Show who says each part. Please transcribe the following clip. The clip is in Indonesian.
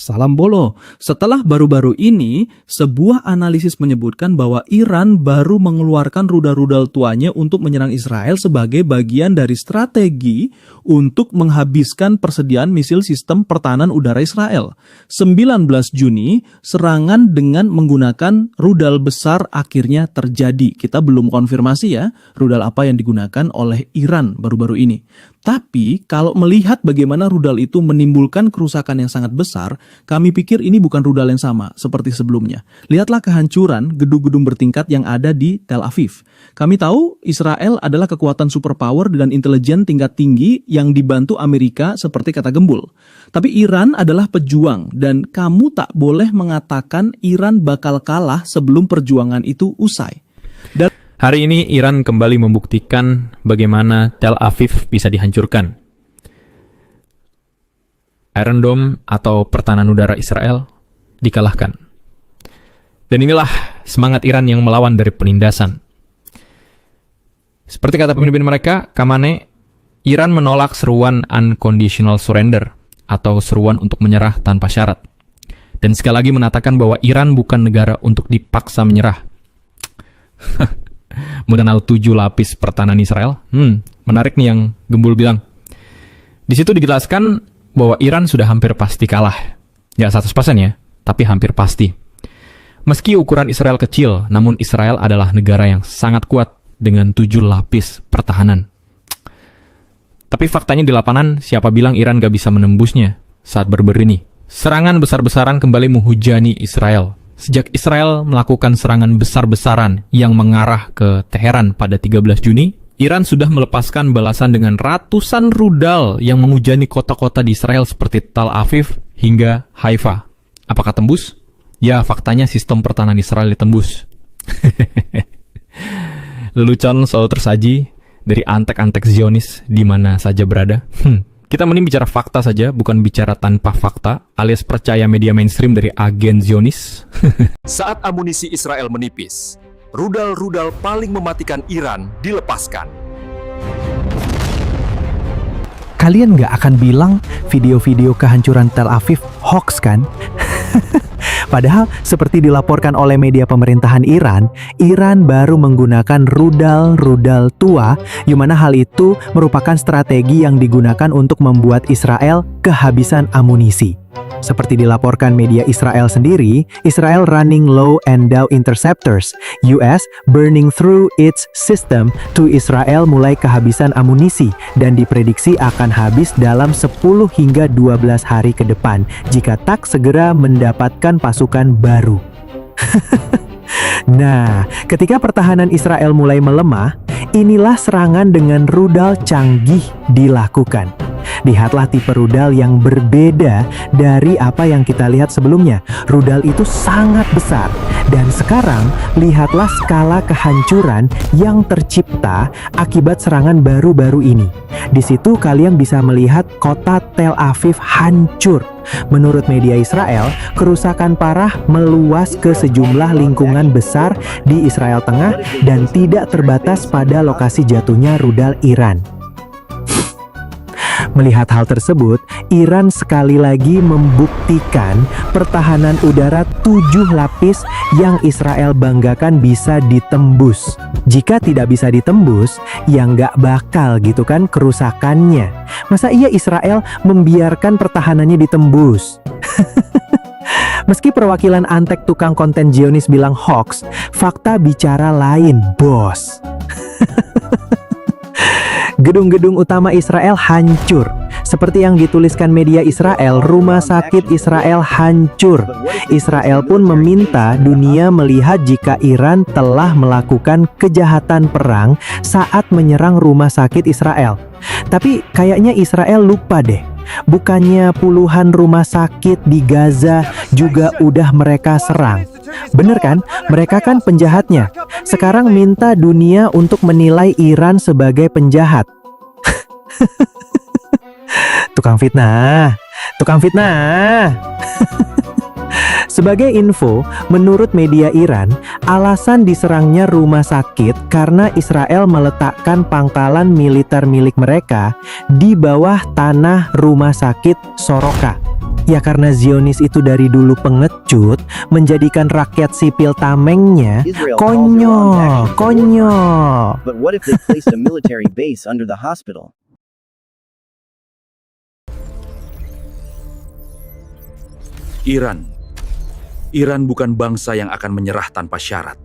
Speaker 1: Salam bolo. Setelah baru-baru ini, sebuah analisis menyebutkan bahwa Iran baru mengeluarkan rudal-rudal tuanya untuk menyerang Israel sebagai bagian dari strategi untuk menghabiskan persediaan misil sistem pertahanan udara Israel. 19 Juni, serangan dengan menggunakan rudal besar akhirnya terjadi. Kita belum konfirmasi ya, rudal apa yang digunakan oleh Iran baru-baru ini. Tapi kalau melihat bagaimana rudal itu menimbulkan kerusakan yang sangat besar, kami pikir ini bukan rudal yang sama seperti sebelumnya. Lihatlah kehancuran gedung-gedung bertingkat yang ada di Tel Aviv. Kami tahu Israel adalah kekuatan superpower dan intelijen tingkat tinggi yang dibantu Amerika seperti kata Gembul. Tapi Iran adalah pejuang dan kamu tak boleh mengatakan Iran bakal kalah sebelum perjuangan itu usai. Dan
Speaker 2: hari ini Iran kembali membuktikan bagaimana Tel Aviv bisa dihancurkan. Iron Dome atau pertahanan udara Israel dikalahkan. Dan inilah semangat Iran yang melawan dari penindasan. Seperti kata pemimpin mereka, Khamenei, Iran menolak seruan unconditional surrender atau seruan untuk menyerah tanpa syarat. Dan sekali lagi mengatakan bahwa Iran bukan negara untuk dipaksa menyerah. Mengenal 7 lapis pertahanan Israel. Menarik nih yang Gembul bilang. Di situ dijelaskan bahwa Iran sudah hampir pasti kalah. Ya 100% ya, tapi hampir pasti. Meski ukuran Israel kecil, namun Israel adalah negara yang sangat kuat dengan 7 lapis pertahanan. Tapi faktanya di lapangan, siapa bilang Iran gak bisa menembusnya saat berber ini? Serangan besar-besaran kembali menghujani Israel. Sejak Israel melakukan serangan besar-besaran yang mengarah ke Teheran pada 13 Juni, Iran sudah melepaskan balasan dengan ratusan rudal yang menghujani kota-kota di Israel seperti Tel Aviv hingga Haifa. Apakah tembus? Ya, faktanya sistem pertahanan Israel ditembus. Lelucon selalu tersaji dari antek-antek Zionis di mana saja berada. Kita mending bicara fakta saja, bukan bicara tanpa fakta, alias percaya media mainstream dari agen Zionis.
Speaker 3: Saat amunisi Israel menipis, rudal-rudal paling mematikan Iran dilepaskan.
Speaker 4: Kalian nggak akan bilang video-video kehancuran Tel Aviv hoax kan? Padahal seperti dilaporkan oleh media pemerintahan Iran, Iran baru menggunakan rudal-rudal tua, di mana hal itu merupakan strategi yang digunakan untuk membuat Israel kehabisan amunisi. Seperti dilaporkan media Israel sendiri, Israel running low and down interceptors, US burning through its system to Israel mulai kehabisan amunisi dan diprediksi akan habis dalam 10 hingga 12 hari ke depan jika tak segera mendapatkan pasukan baru. Nah, ketika pertahanan Israel mulai melemah, inilah serangan dengan rudal canggih dilakukan. Lihatlah tipe rudal yang berbeda dari apa yang kita lihat sebelumnya. Rudal itu sangat besar. Dan sekarang, lihatlah skala kehancuran yang tercipta akibat serangan baru-baru ini. Di situ kalian bisa melihat kota Tel Aviv hancur. Menurut media Israel, kerusakan parah meluas ke sejumlah lingkungan besar di Israel Tengah dan tidak terbatas pada lokasi jatuhnya rudal Iran. Melihat hal tersebut, Iran sekali lagi membuktikan pertahanan udara 7 lapis yang Israel banggakan bisa ditembus. Jika tidak bisa ditembus, ya nggak bakal gitu kan kerusakannya. Masa iya Israel membiarkan pertahanannya ditembus? Meski perwakilan antek tukang konten Zionis bilang hoax, fakta bicara lain, bos. Gedung-gedung utama Israel hancur. Seperti yang dituliskan media Israel, rumah sakit Israel hancur. Israel pun meminta dunia melihat jika Iran telah melakukan kejahatan perang saat menyerang rumah sakit Israel. Tapi kayaknya Israel lupa deh. Bukannya puluhan rumah sakit di Gaza juga udah mereka serang. Bener kan? Mereka kan penjahatnya. Sekarang minta dunia untuk menilai Iran sebagai penjahat. Tukang fitnah. Sebagai info, menurut media Iran, alasan diserangnya rumah sakit karena Israel meletakkan pangkalan militer milik mereka di bawah tanah rumah sakit Soroka. Ya karena Zionis itu dari dulu pengecut, menjadikan rakyat sipil tamengnya
Speaker 5: Israel calls Iran's
Speaker 4: konyol,
Speaker 5: actions a war
Speaker 4: konyol.
Speaker 5: crime. But what if they placed a military base under the hospital?
Speaker 3: Iran bukan bangsa yang akan menyerah tanpa syarat.